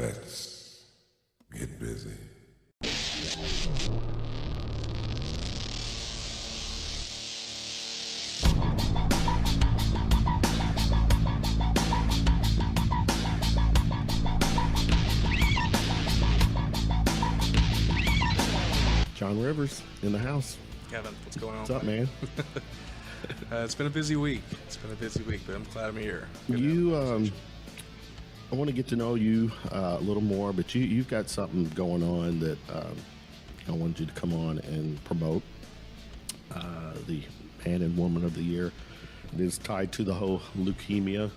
Let's get busy. John Rivers in the house. Kevin, what's going on? What's up, man? It's been a busy week. But I'm glad I'm here. I want to get to know you a little more, but you've got something going on that I wanted you to come on and promote. The Man and Woman of the Year. It is tied to the whole Leukemia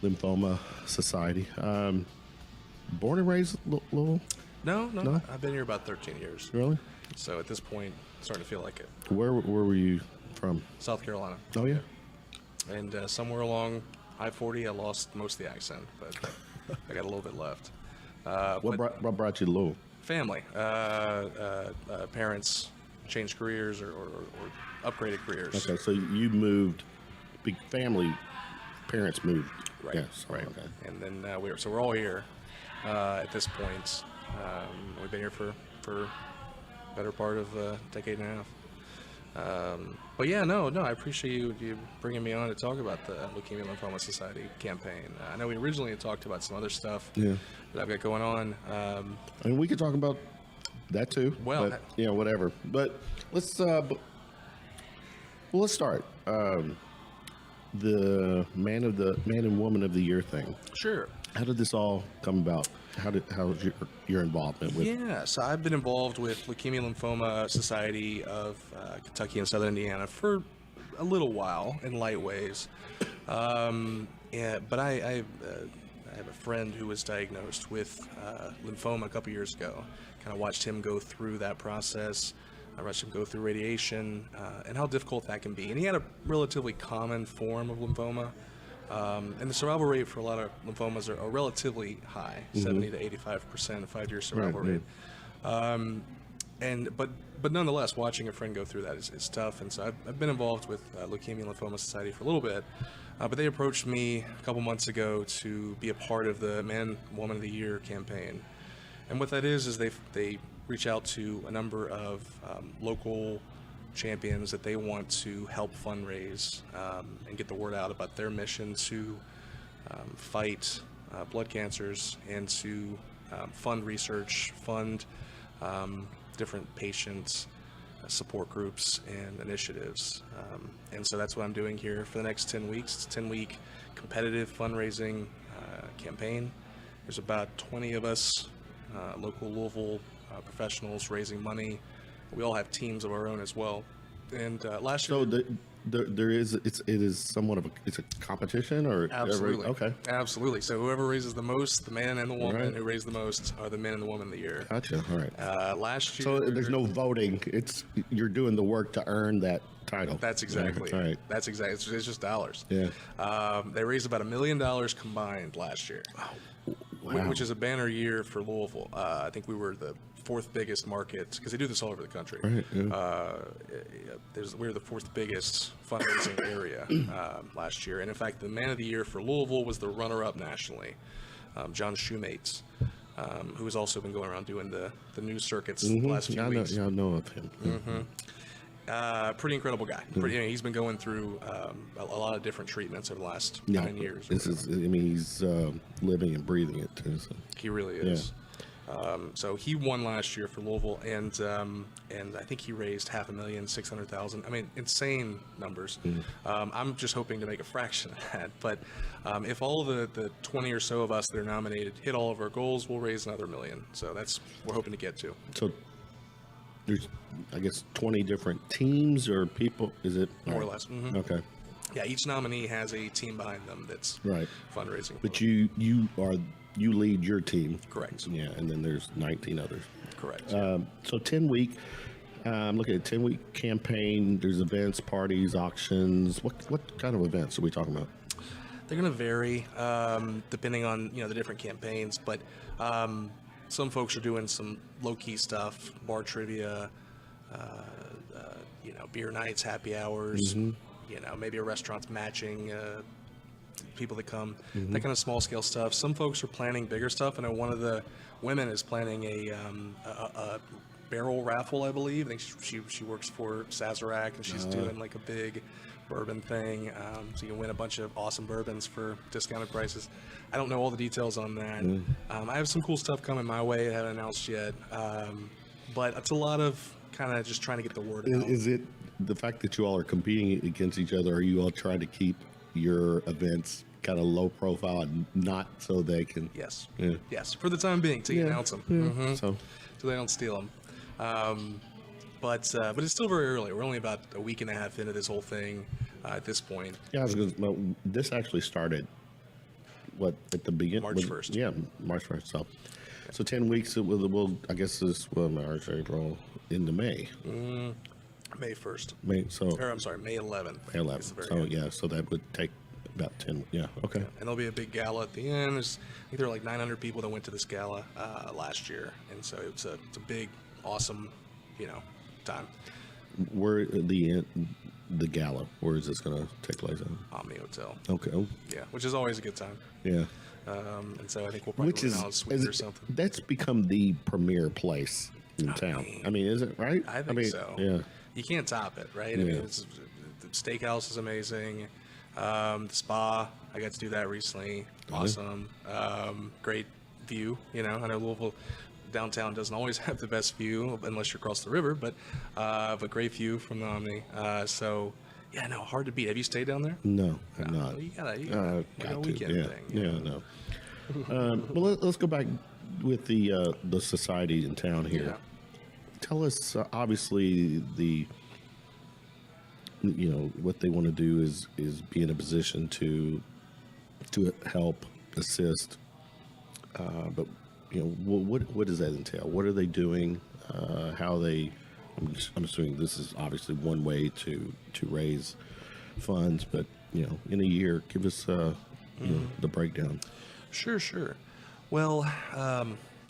Lymphoma Society. Born and raised Louisville? No. I've been here about 13 years. Really? So at this point, starting to feel like it. Where were you from? South Carolina. Oh, yeah? And somewhere along I-40, I lost most of the accent, but I got a little bit left. What brought you to Louisville? Family. Parents changed careers or upgraded careers. Okay, so you moved, big family, parents moved. Right. Yes, right. Okay. And then we're all here at this point. We've been here for better part of a decade and a half. But yeah, no, I appreciate you bringing me on to talk about the Leukemia Lymphoma Society campaign. I know we originally had talked about some other stuff that I've got going on. And we could talk about that too. Well, but, whatever. But let's start. The Man and Woman of the Year thing. Sure. How did this all come about? How's your involvement with? Yeah, so I've been involved with Leukemia Lymphoma Society of Kentucky and Southern Indiana for a little while in light ways. But I have a friend who was diagnosed with lymphoma a couple years ago. Kind of watched him go through that process. I watched him go through radiation and how difficult that can be. And he had a relatively common form of lymphoma. And the survival rate for a lot of lymphomas are relatively high, 70 to 85% 5-year survival rate. But nonetheless, watching a friend go through that is tough. And so I've been involved with Leukemia Lymphoma Society for a little bit. But they approached me a couple months ago to be a part of the Man, Woman of the Year campaign. And what that is they reach out to a number of local champions that they want to help fundraise and get the word out about their mission to fight blood cancers and to fund research, fund different patients, support groups and initiatives. And so that's what I'm doing here for the next 10 weeks. It's a 10-week competitive fundraising campaign. There's about 20 of us, local Louisville professionals raising money. We all have teams of our own as well. And last year, So there is it is somewhat of a competition, or absolutely, okay, absolutely. So whoever raises the most, the man and the woman who raise the most, are the men and the woman of the year. Gotcha. All right. Last year, So there's no voting. You're doing the work to earn that title. That's exactly. All right. That's exactly. It's just dollars. Yeah. They raised about $1 million combined last year. Wow. Which is a banner year for Louisville. I think we were the fourth biggest market, because they do this all over the country. Right, We're the fourth biggest fundraising area last year. And in fact, the Man of the Year for Louisville was the runner-up nationally, John Shoemates, who has also been going around doing the news circuits the last few weeks. I know of him. Pretty incredible guy. He's been going through a lot of different treatments over the last 9 years. He's living and breathing it too. So. He really is. So he won last year for Louisville, and I think he raised $5,600,000. I mean, insane numbers. I'm just hoping to make a fraction of that. But if all of the 20 or so of us that are nominated hit all of our goals, we'll raise another $1 million. So that's what we're hoping to get to. So there's, I guess, 20 different teams or people. Is it more or less? Mm-hmm. Okay. Yeah, each nominee has a team behind them that's fundraising. But you lead your team. Correct. Yeah, and then there's 19 others. Correct. So 10-week. I'm looking at a 10-week campaign. There's events, parties, auctions. What kind of events are we talking about? They're going to vary depending on the different campaigns, but some folks are doing some low-key stuff, bar trivia, beer nights, happy hours. Maybe a restaurant's matching people that come, that kind of small scale stuff. Some folks are planning bigger stuff. I know one of the women is planning a barrel raffle, I believe. I think she works for Sazerac, and she's doing like a big bourbon thing, so you can win a bunch of awesome bourbons for discounted prices. I don't know all the details on that. I have some cool stuff coming my way I haven't announced yet, but it's a lot of kind of just trying to get the word out. Is it the fact that you all are competing against each other? Are you all trying to keep your events kind of low profile and not so they can? Yes. Yes, for the time being, to announce them. So they don't steal them. But it's still very early. We're only about a week and a half into this whole thing at this point. yeah, this actually started at the beginning, March 1st. Yeah, March 1st. So 10 weeks. We'll I guess this March, April into May. May 1st. May. So Or I'm sorry, May 11th. May 11th. So yeah, so that would take about 10. Yeah. Okay. And there'll be a big gala at the end. I think there were like 900 people that went to this gala last year, and so it's a big, awesome, time. Where the gala? Where is this going to take place in? Omni Hotel. Okay. Yeah, which is always a good time. Yeah. And so I think we'll probably go down a suite or something. That's become the premier place in town. I mean, is it right? I think so. Yeah. You can't top it, right? Yeah. I mean, the steakhouse is amazing. The spa, I got to do that recently. Awesome. Great view. I know Louisville downtown doesn't always have the best view unless you're across the river, but great view from the Omni. So yeah, no, hard to beat. Have you stayed down there? No, I'm not. Well, you gotta like a weekend thing. Yeah, no. Well, let's go back with the society in town here. Yeah. Tell us, obviously, what they want to do is be in a position to help, assist. But what does that entail? What are they doing? How they? I'm assuming this is obviously one way to raise funds, but in a year, give us the breakdown. Sure. Well,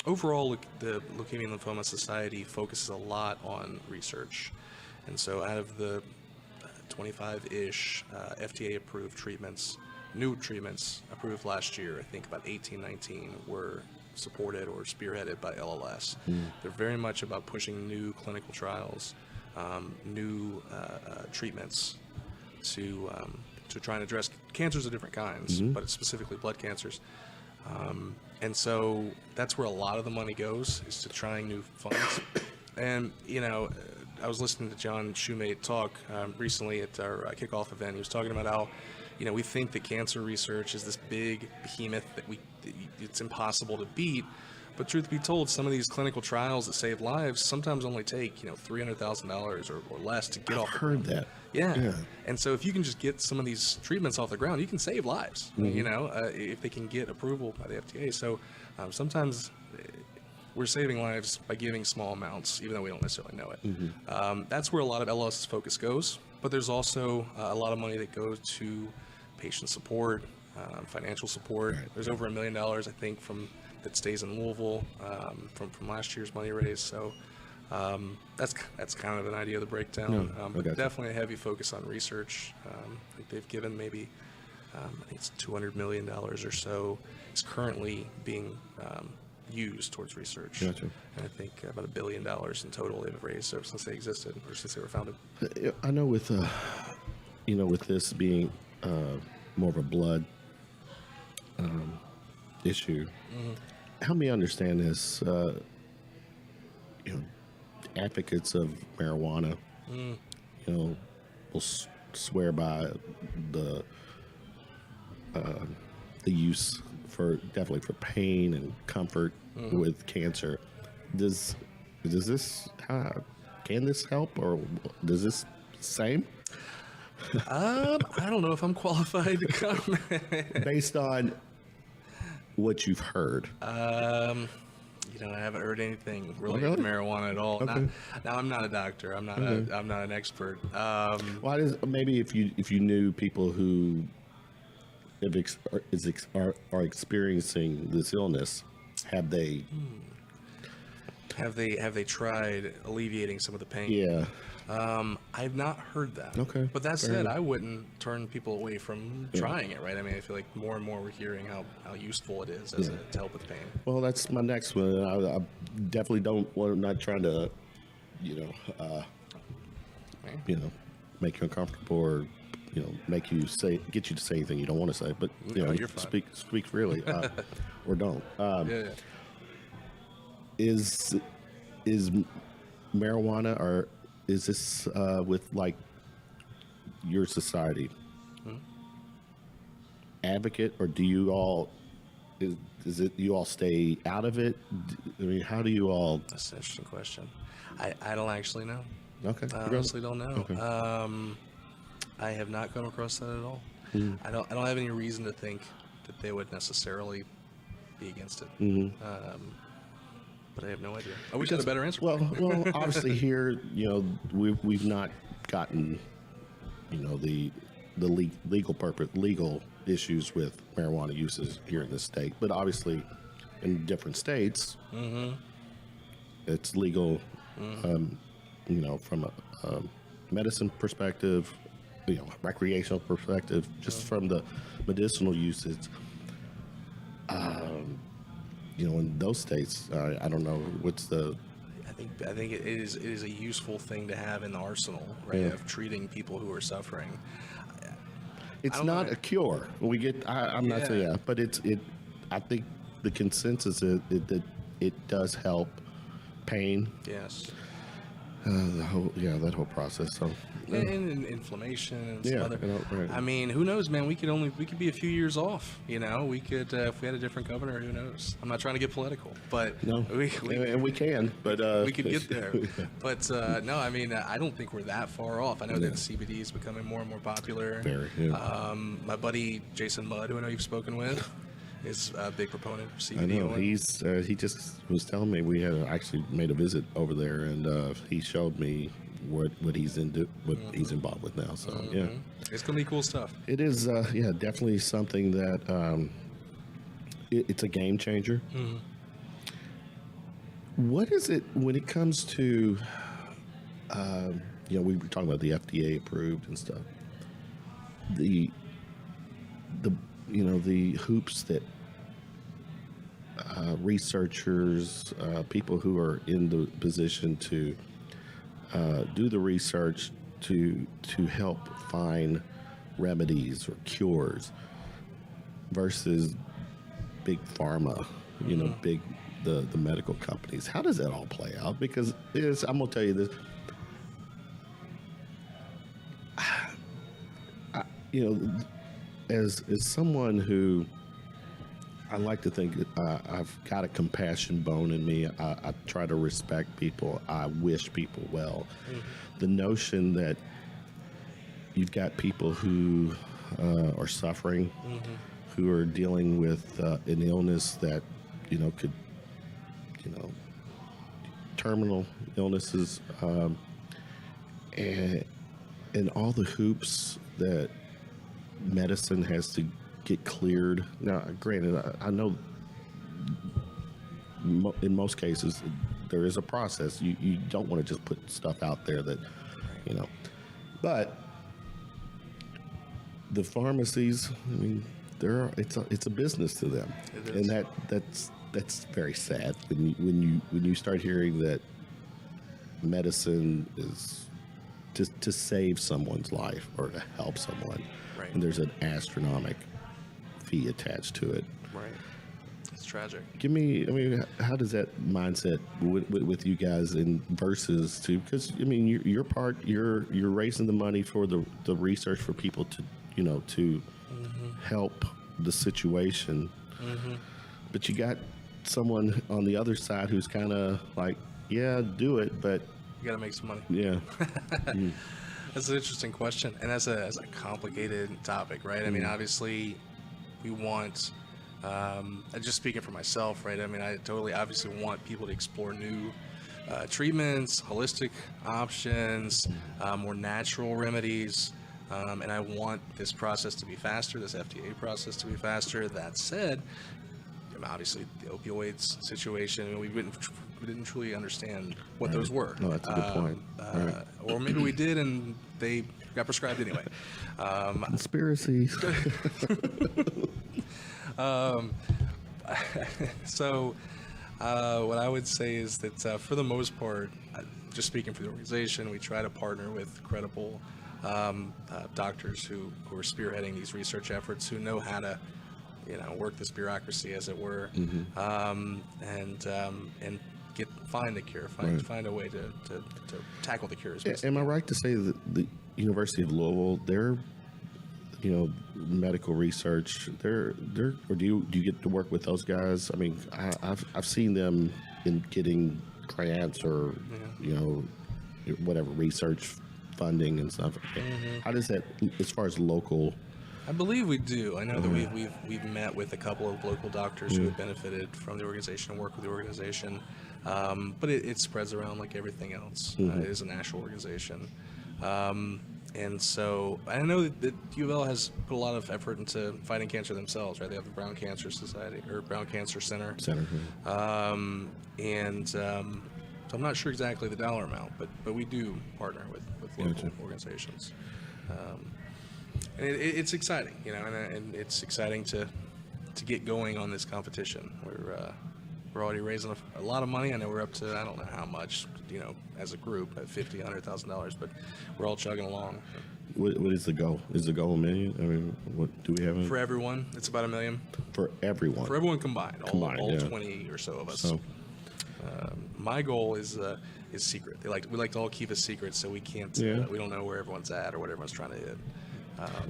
overall, the Leukemia Lymphoma Society focuses a lot on research, and so out of the 25-ish FDA-approved treatments, new treatments approved last year, I think about 18, 19 were supported or spearheaded by LLS. They're very much about pushing new clinical trials, new treatments to try and address cancers of different kinds, but it's specifically blood cancers. And so that's where a lot of the money goes, is to trying new funds. And, I was listening to John Shoemate talk recently at our kickoff event. He was talking about how, we think that cancer research is this big behemoth that it's impossible to beat. But truth be told, some of these clinical trials that save lives sometimes only take, $300,000 or less to get off the ground. I've heard that. Yeah. And so if you can just get some of these treatments off the ground, you can save lives, if they can get approval by the FDA. So sometimes we're saving lives by giving small amounts, even though we don't necessarily know it. That's where a lot of LLS's focus goes. But there's also a lot of money that goes to patient support, financial support. Right. There's over $1 million, I think, that stays in Louisville from last year's money raised. So that's kind of an idea of the breakdown. But definitely a heavy focus on research. I think they've given maybe I think it's $200 million or so is currently being used towards research. Gotcha. And I think about $1 billion in total they've raised since they existed or since they were founded. I know with with this being more of a blood issue, help me understand this. Advocates of marijuana, will swear by the use definitely for pain and comfort with cancer. Does this can this help, or does this same? I don't know if I'm qualified to comment. Based on what you've heard. I haven't heard anything related really? to marijuana at all. Okay. Now, I'm not a doctor. I'm not I'm not an expert. Why maybe if you knew people who are experiencing this illness, have they Have they tried alleviating some of the pain? Yeah. I've not heard that. Okay, But that fair said, enough. I wouldn't turn people away from trying it, right? I mean, I feel like more and more we're hearing how useful it is to help with pain. Well, that's my next one. I definitely don't. Well, I'm not trying to, Right? make you uncomfortable or, make you get you to say anything you don't want to say. But No, you're fine. speak freely, or don't. Yeah. Is marijuana, or is this with like your society advocate, or do you all is it you all stay out of it? I mean, how do you all? That's an interesting question. I don't actually know. Okay, I honestly don't know. Okay. I have not come across that at all. I don't have any reason to think that they would necessarily be against it. But I have no idea. I wish I had a better answer. Well, obviously here, we've not gotten, the legal issues with marijuana uses here in this state. But obviously, in different states, it's legal. From a medicine perspective, recreational perspective, just from the medicinal usage. In those states, I don't know what's the. I think it is a useful thing to have in the arsenal, right? Yeah. Of treating people who are suffering. It's not a cure. I'm not saying that, but I think the consensus is that it does help pain. Yes. That whole process. So. And inflammation and some other. Right. I mean, who knows, man? We could be a few years off. We could if we had a different governor. Who knows? I'm not trying to get political, but no, we can, but we could get there. But no, I mean, I don't think we're that far off. I know that CBD is becoming more and more popular. Very. Yeah. My buddy Jason Mudd, who I know you've spoken with, is a big proponent of CBD. I know. Oil. He just was telling me we had actually made a visit over there, and he showed me what he's he's involved with now. So yeah, it's gonna be cool stuff. It is. Definitely something that it's a game changer. What is it when it comes to? We were talking about the FDA approved and stuff. The hoops that researchers, people who are in the position to do the research to help find remedies or cures versus big pharma, big the medical companies. How does that all play out? Because I'm gonna tell you this. As someone who I like to think I've got a compassion bone in me. I try to respect people. I wish people well. The notion that you've got people who are suffering, who are dealing with an illness that could terminal illnesses, and all the hoops that medicine has to get cleared. Now, granted, I know in most cases there is a process. You don't want to just put stuff out there that, but the pharmacies, I mean, it's a business to them, and that's very sad when you start hearing that medicine is to save someone's life or to help someone, and there's an astronomical fee attached to it. Right. It's tragic. How does that mindset with you guys versus to, because you're raising the money for the research for people to to help the situation, but you got someone on the other side who's kind of like, yeah, do it, but you got to make some money. Yeah. That's an interesting question, and that's a complicated topic, right? I mean, obviously, we want, just speaking for myself, right? I mean, I totally obviously want people to explore new treatments, holistic options, more natural remedies, and I want this process to be faster, this FDA process to be faster. That said, obviously the opioids situation, we've been didn't truly understand what those were. No, that's a good point. Or maybe we did, and they got prescribed anyway. Conspiracies. So, what I would say is that for the most part, just speaking for the organization, we try to partner with credible doctors who are spearheading these research efforts, who know how to, work this bureaucracy, as it were, and find the cure, find a way to tackle the cures. Am I right to say that the University of Louisville, their medical research, or do you get to work with those guys? I mean, I've seen them in getting grants or whatever research funding and stuff. How does that, as far as local? I believe we do. I know that we've met with a couple of local doctors who have benefited from the organization and work with the organization, but it spreads around like everything else. It is a national organization. And so I know that U of L has put a lot of effort into fighting cancer themselves, right? They have the Brown Cancer Society, or Brown Cancer Center. So I'm not sure exactly the dollar amount, but we do partner with local organizations. And it's exciting, and it's exciting to get going on this competition. We're already raising a lot of money. I know we're up to, I don't know how much, as a group, at $50,000, $100,000, but we're all chugging along. What is the goal? Is the goal $1 million? I mean, what do we have? For everyone, it's about $1 million. For everyone? For everyone combined, all 20 or so of us. So. My goal is secret. We like to all keep a secret, so we can't. We don't know where everyone's at or what everyone's trying to hit.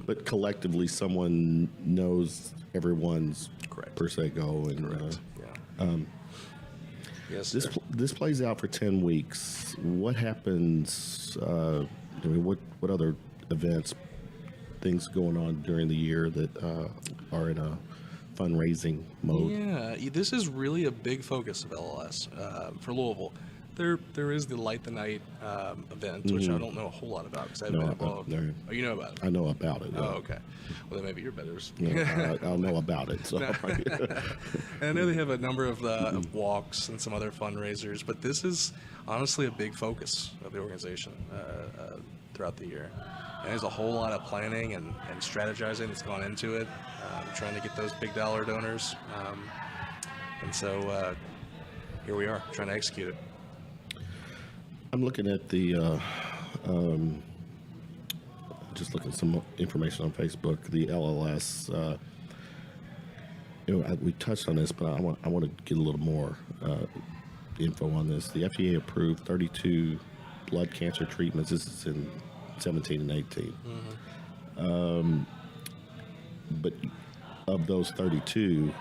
But collectively, someone knows everyone's per se goal. And, correct. Yes. This plays out for 10 weeks. What happens? What other events, things going on during the year that are in a fundraising mode? Yeah, this is really a big focus of LLS for Louisville. There is the Light the Night event, which I don't know a whole lot about because I've been involved. Oh, you know about it? I know about it. Oh, okay. Well, then maybe you're better. I'll know about it. So. And I know they have a number of walks and some other fundraisers, but this is honestly a big focus of the organization throughout the year. And there's a whole lot of planning and strategizing that's gone into it, trying to get those big dollar donors. And so here we are, trying to execute it. I'm looking at the, just looking at some information on Facebook, the LLS. We touched on this, but I want to get a little more info on this. The FDA approved 32 blood cancer treatments. This is in 17 and 18. But of those 32,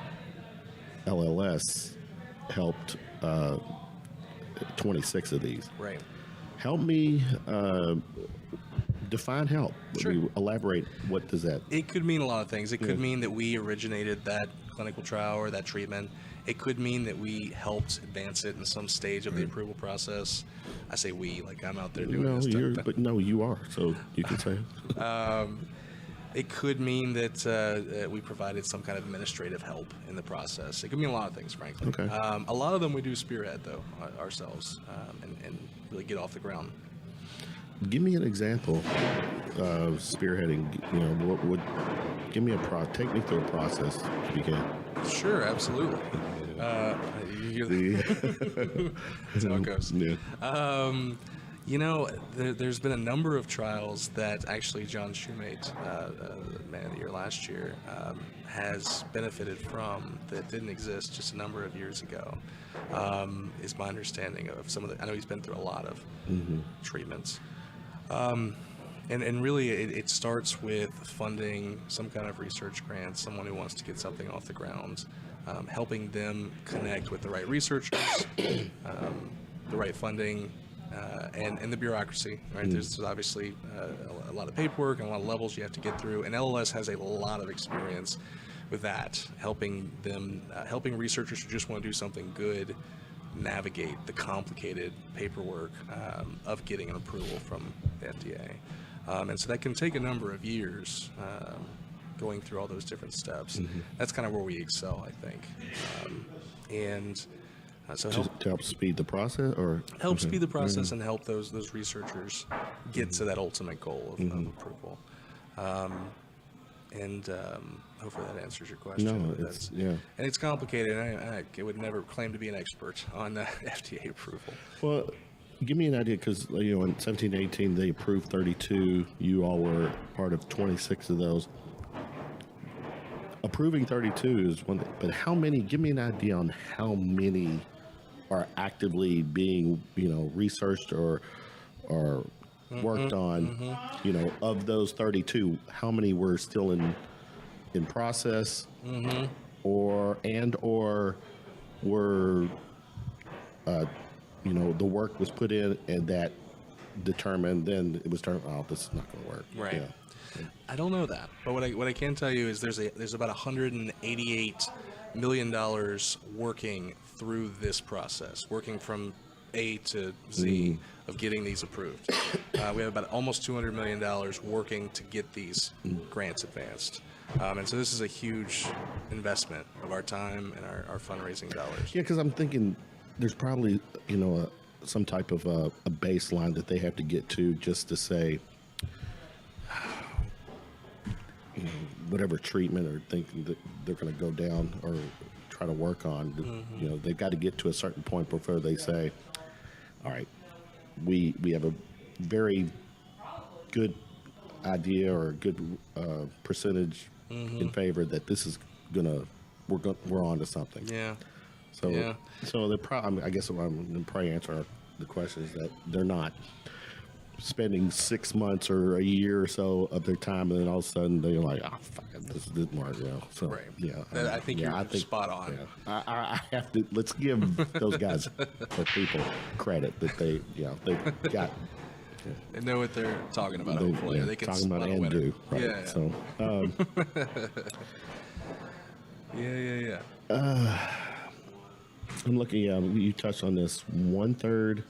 LLS helped 26 of these. Right. Help me define help. Sure. Elaborate. What does that? It could mean a lot of things. It could mean that we originated that clinical trial or that treatment. It could mean that we helped advance it in some stage of the approval process. I say we, like I'm out there doing this stuff. But no, you are. So you can say it. It could mean that we provided some kind of administrative help in the process. It could mean a lot of things, frankly. Okay. A lot of them we do spearhead, though, ourselves, and really get off the ground. Give me an example of spearheading. Give me take me through a process if you can. Sure, absolutely. That's how it goes. Yeah. There's been a number of trials that actually John Shoemate, Man of the Year last year, has benefited from that didn't exist just a number of years ago, is my understanding of some of the. I know he's been through a lot of treatments. And really it starts with funding some kind of research grant, someone who wants to get something off the ground, helping them connect with the right researchers, the right funding, and the bureaucracy, right? There's obviously a lot of paperwork and a lot of levels you have to get through, and LLS has a lot of experience with that, helping researchers who just want to do something good navigate the complicated paperwork of getting an approval from the FDA. And so that can take a number of years going through all those different steps. That's kind of where we excel, I think. So to help speed the process, or help speed the process and help those researchers get to that ultimate goal of approval. Hopefully that answers your question. No, And it's complicated. And I would never claim to be an expert on FDA approval. Well, give me an idea, because in 17-18 they approved 32. You all were part of 26 of those. Approving 32 is one thing, but how many? Give me an idea on how many are actively being researched or worked on. Of those 32, how many were still in process, or were the work was put in and that determined, then it was turned, oh, this is not going to work. Right. Yeah. I don't know that, but what I can tell you is there's about $188 million working through this process, working from A to Z of getting these approved. We have about almost $200 million working to get these grants advanced. And so this is a huge investment of our time and our fundraising dollars. Yeah, because I'm thinking there's probably, some type of a baseline that they have to get to just to say, whatever treatment or thinking that they're going to go down or try to work on, they've got to get to a certain point before they say, all right, we have a very good idea or a good percentage in favor that this is we're on to something. Yeah. So I guess I'm going to probably answer the question is that they're not spending 6 months or a year or so of their time, and then all of a sudden they're like, oh, fuck it, this didn't work. So, right. Yeah. I think you're spot on. Yeah. I have to, let's give those guys or people credit that they got. They know what they're talking about, hopefully. They can talking about and do. Right. Yeah. So, yeah. I'm looking, you touched on this, 1/3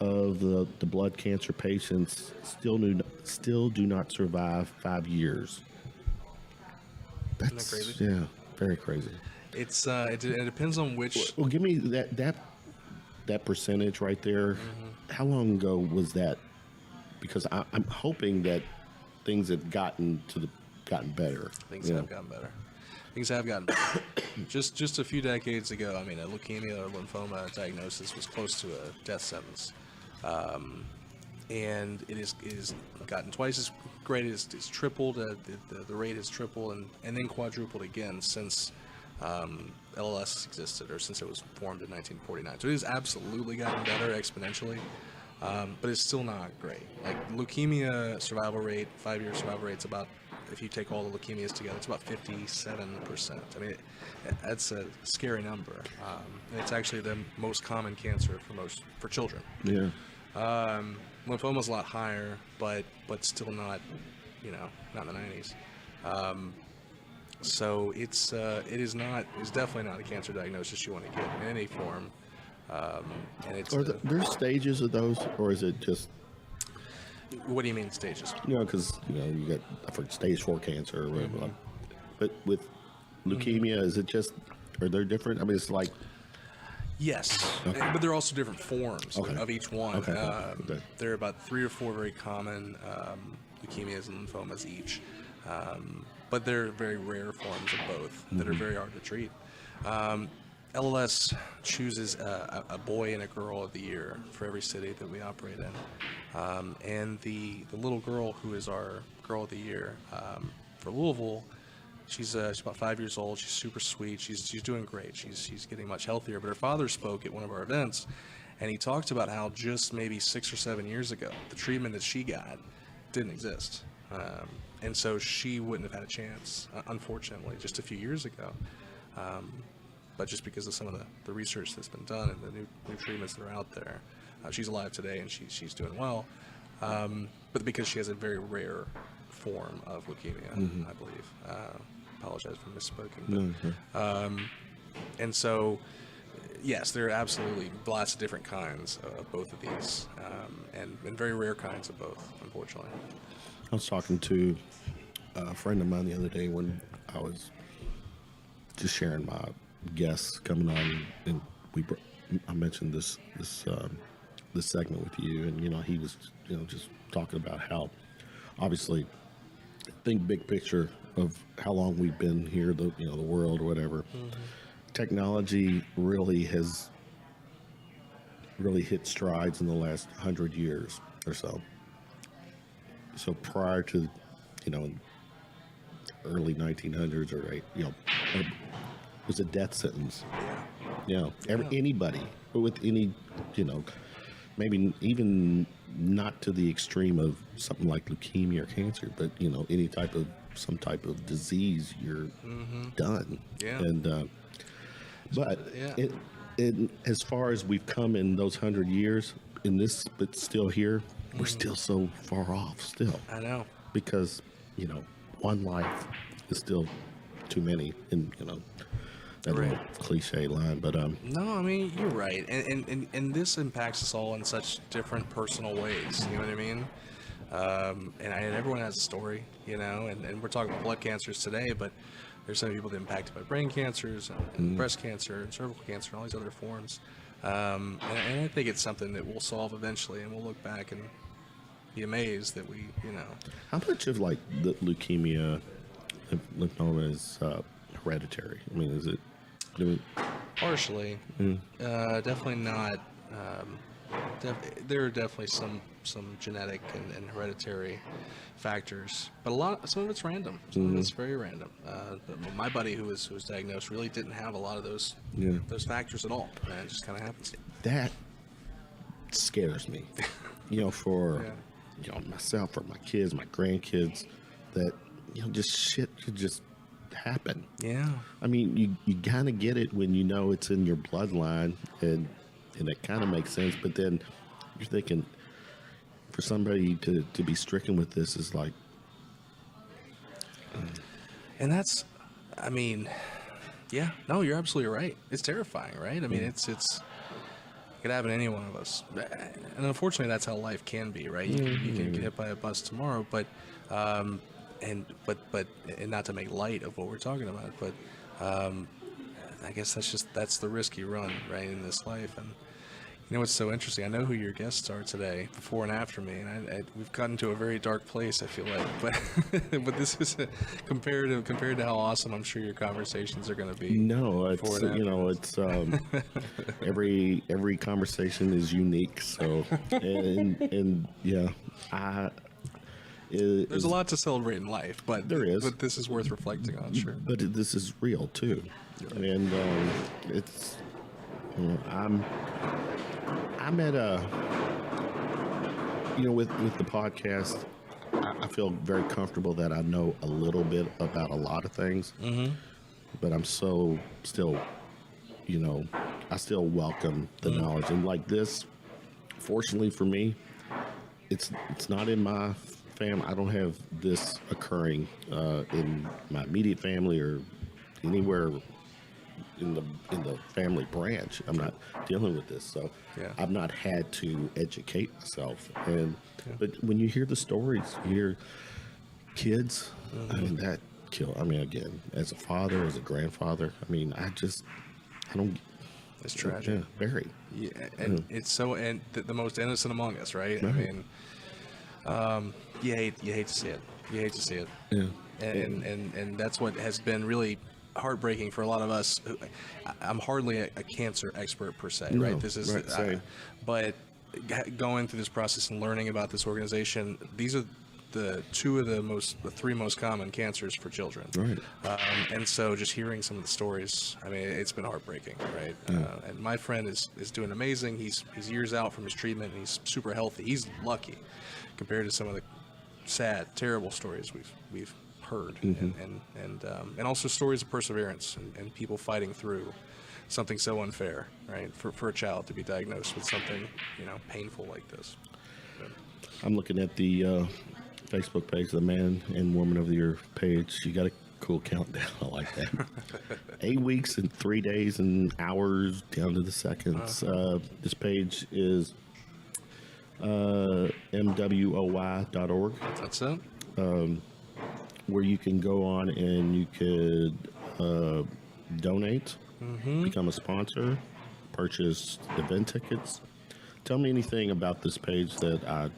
of the blood cancer patients still do not survive 5 years. Isn't that crazy? Yeah, very crazy. It's it depends on which. Well, give me that percentage right there. How long ago was that? Because I'm hoping that things have gotten better. Things have gotten better. Things have gotten better. Just a few decades ago, I mean, a leukemia or lymphoma diagnosis was close to a death sentence. And it is gotten twice as great. It's tripled. The rate has tripled and then quadrupled again since LLS has existed, or since it was formed in 1949. So it has absolutely gotten better exponentially, but it's still not great. Like leukemia survival rate, 5-year survival rate's about, if you take all the leukemias together, it's about 57%. I mean, that's a scary number. And it's actually the most common cancer for children. Yeah. Lymphoma's a lot higher, but still not, not in the 90s. So it's definitely not a cancer diagnosis you want to get in any form. And it's there's stages of those, or is it just? What do you mean stages? Because you got for stage 4 cancer or whatever. But with leukemia, is it just? Are they different? I mean, it's like. Yes, but there are also different forms of each one. Okay. There are about 3 or 4 very common leukemias and lymphomas each, but they're very rare forms of both that are very hard to treat. LLS chooses a boy and a girl of the year for every city that we operate in, and the little girl who is our girl of the year for Louisville. She's about 5 years old. She's super sweet. She's doing great. She's getting much healthier. But her father spoke at one of our events, and he talked about how just maybe 6 or 7 years ago, the treatment that she got didn't exist, and so she wouldn't have had a chance, unfortunately, just a few years ago. But just because of some of the research that's been done and the new treatments that are out there, she's alive today and she's doing well. But because she has a very rare form of leukemia, I believe. Apologize for misspoken. And so, yes, there are absolutely lots of different kinds of both of these, and very rare kinds of both, unfortunately. I was talking to a friend of mine the other day when I was just sharing my guests coming on and I mentioned this segment with you, and he was just talking about how obviously think big picture of how long we've been here, the world or whatever. Technology really has hit strides in the last 100 years or so. So prior to early 1900s it was a death sentence. Anybody with any maybe even not to the extreme of something like leukemia or cancer, but some type of disease, you're done. And but as far as we've come in those 100 years but still here, we're still so far off still. I know, because one life is still too many, and that little cliche line, but no, I mean, you're right, and this impacts us all in such different personal ways. You know what I mean? And everyone has a story, and we're talking about blood cancers today, but there's some people that are impacted by brain cancers, and breast cancer, and cervical cancer, and all these other forms. And I think it's something that we'll solve eventually, and we'll look back and be amazed that we. How much of like the leukemia lymphoma is hereditary? I mean, is it? Partially, definitely not. There are definitely some genetic and hereditary factors, but some of it's random. Some of it's very random. But my buddy who was diagnosed really didn't have a lot of those factors at all, and it just kind of happens. That scares me, for myself, for my kids, my grandkids, that just shit could just happen. Yeah. I mean, you kind of get it when it's in your bloodline, and it kind of makes sense. But then you're thinking, for somebody to be stricken with this is like, and that's, I mean, yeah, no, you're absolutely right. It's terrifying, right? I mean, it could happen to any one of us, and unfortunately, that's how life can be, right? You can get hit by a bus tomorrow, but. And not to make light of what we're talking about, but I guess that's the risk you run, right, in this life. And what's so interesting? I know who your guests are today, before and after me, and we've gotten to a very dark place, I feel like. But this is compared to how awesome I'm sure your conversations are going to be. No, it's every conversation is unique. So and yeah, there's a lot to celebrate in life, but there is. But this is worth reflecting on, sure. But this is real too, right. And it's I'm at a with the podcast. I feel very comfortable that I know a little bit about a lot of things, but I'm still I still welcome the knowledge, and like this. Fortunately for me, it's not in my family. I don't have this occurring in my immediate family or anywhere in the family branch. I'm not dealing with this, so I've not had to educate myself. But when you hear the stories, you hear kids. I mean, that kill. I mean, again, as a father, as a grandfather, I mean, I don't. It's tragic. Yeah, very. Yeah, and it's so, and the most innocent among us, right? I mean. You hate to see it. You hate to see it. Yeah. And that's what has been really heartbreaking for a lot of us. I'm hardly a cancer expert per se, No, right? This is, but going through this process and learning about this organization, these are the three most common cancers for children. Right. And so just hearing some of the stories, I mean, it's been heartbreaking, right? And my friend is doing amazing. He's years out from his treatment, and he's super healthy. He's lucky compared to some of the sad, terrible stories we've heard, and also stories of perseverance and people fighting through something so unfair, right? For a child to be diagnosed with something painful like this. I'm looking at the Facebook page, the Man and Woman of the Year page. You got a cool countdown. I like that. 8 weeks and 3 days and hours down to the seconds. This page is MWOY.org. That's it. Where you can go on and you could donate, become a sponsor, purchase event tickets. Tell me anything about this page that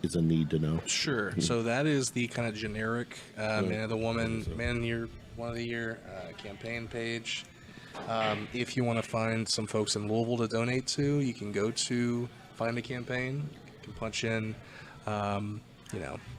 is a need to know. Sure. So that is the kind of generic Man of the Woman, Man of the Year, One of the Year campaign page. If you want to find some folks in Louisville to donate to, you can go to Find a Campaign. You can punch in,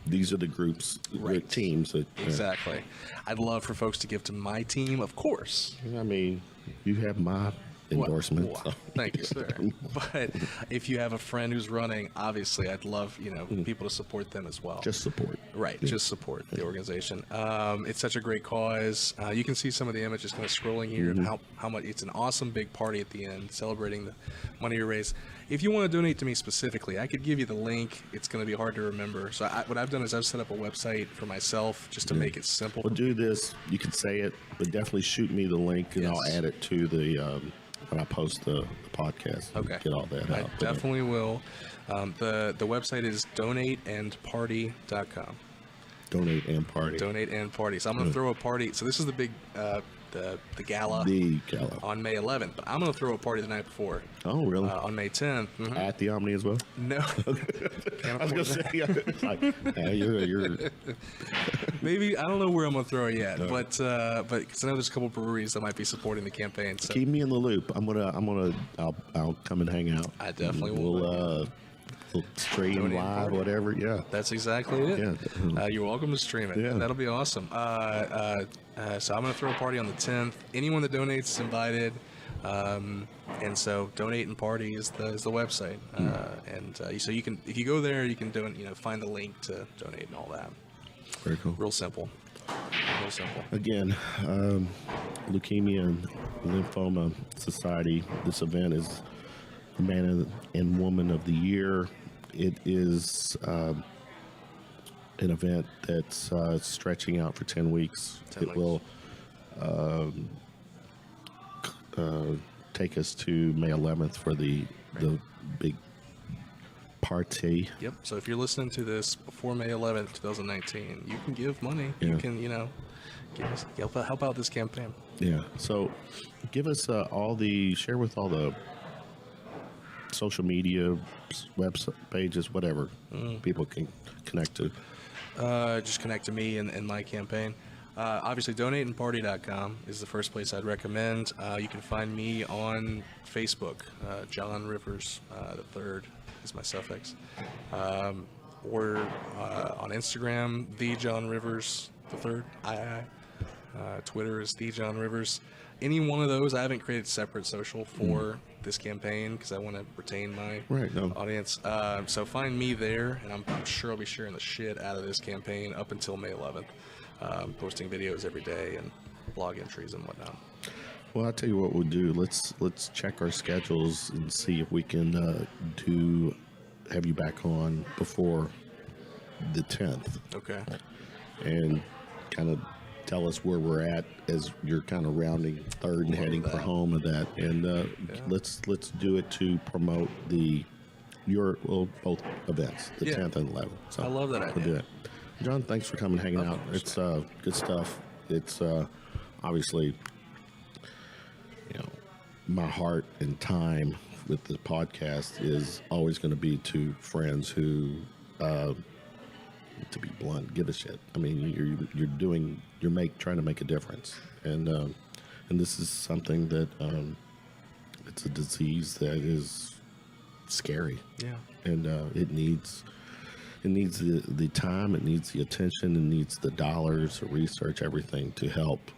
These are the groups, the teams. That, exactly. I'd love for folks to give to my team, of course. I mean, you have my endorsement. Well, thank you, sir. But if you have a friend who's running, obviously, I'd love people to support them as well. Just support. Right, just support the organization. It's such a great cause. You can see some of the images kind of scrolling here and how much it's an awesome big party at the end celebrating the money you raise. If you want to donate to me specifically, I could give you the link. It's going to be hard to remember. So what I've done is I've set up a website for myself just to make it simple. Well, do this. You can say it, but definitely shoot me the link and I'll add it to the when I post the podcast. Okay. Get all that out. I definitely will. The website is donateandparty.com. Donate and party. Donate and party. So I'm going to throw a party. So this is the big the gala. The gala on May 11th. But I'm going to throw a party the night before. Oh, really? On May 10th. Mm-hmm. At the Omni as well? No. I was going to say, you're maybe, I don't know where I'm going to throw it yet, but because I know there's a couple breweries that might be supporting the campaign. So keep me in the loop. I'll come and hang out. I definitely will. We'll stream live, whatever. Yeah, that's exactly it. Yeah. You're welcome to stream it. Yeah. That'll be awesome. So I'm going to throw a party on the 10th. Anyone that donates is invited. And so donate and party is the website. So you can, if you go there, you can find the link to donate and all that. Very cool. Real simple. Again, Leukemia Lymphoma Society. This event is Man and Woman of the Year. It is an event that's stretching out for 10 weeks. It will take us to May 11th for the big party. Yep. So if you're listening to this before May 11th, 2019, you can give money. Yeah. You can, help out this campaign. Yeah. So give us share with all the social media, website pages, whatever people can connect to. Just connect to me and my campaign. Obviously, donateandparty.com is the first place I'd recommend. You can find me on Facebook. John Rivers III is my suffix. Or on Instagram, the John Rivers III. Twitter is the John Rivers. Any one of those, I haven't created separate social for this campaign because I want to retain my audience. So find me there, and I'm sure I'll be sharing the shit out of this campaign up until May 11th. Posting videos every day and blog entries and whatnot. Well, I'll tell you what we'll do. Let's check our schedules and see if we can have you back on before the 10th. Okay. And kind of tell us where we're at as you're kind of rounding third and heading for home of that. And let's do it to promote both events, the 10th and 11th. So I love that idea. We'll do it. John, thanks for coming and hanging out. It's good stuff. It's obviously, my heart and time with the podcast is always going to be to friends who, to be blunt, give a shit. I mean, you're trying to make a difference, and this is something that it's a disease that is scary. Yeah, and it needs the time, it needs the attention, it needs the dollars, the research, everything to help,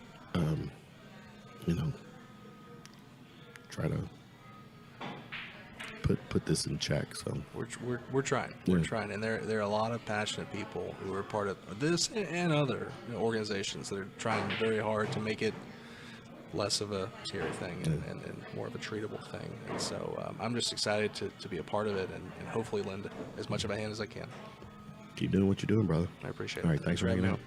try to put this in check. So we're trying. We're trying, and there are a lot of passionate people who are part of this and other organizations that are trying very hard to make it less of a scary thing and more of a treatable thing. And so I'm just excited to be a part of it and hopefully lend as much of a hand as I can. Keep doing what you're doing, brother. I appreciate it. All right, thanks for hanging out.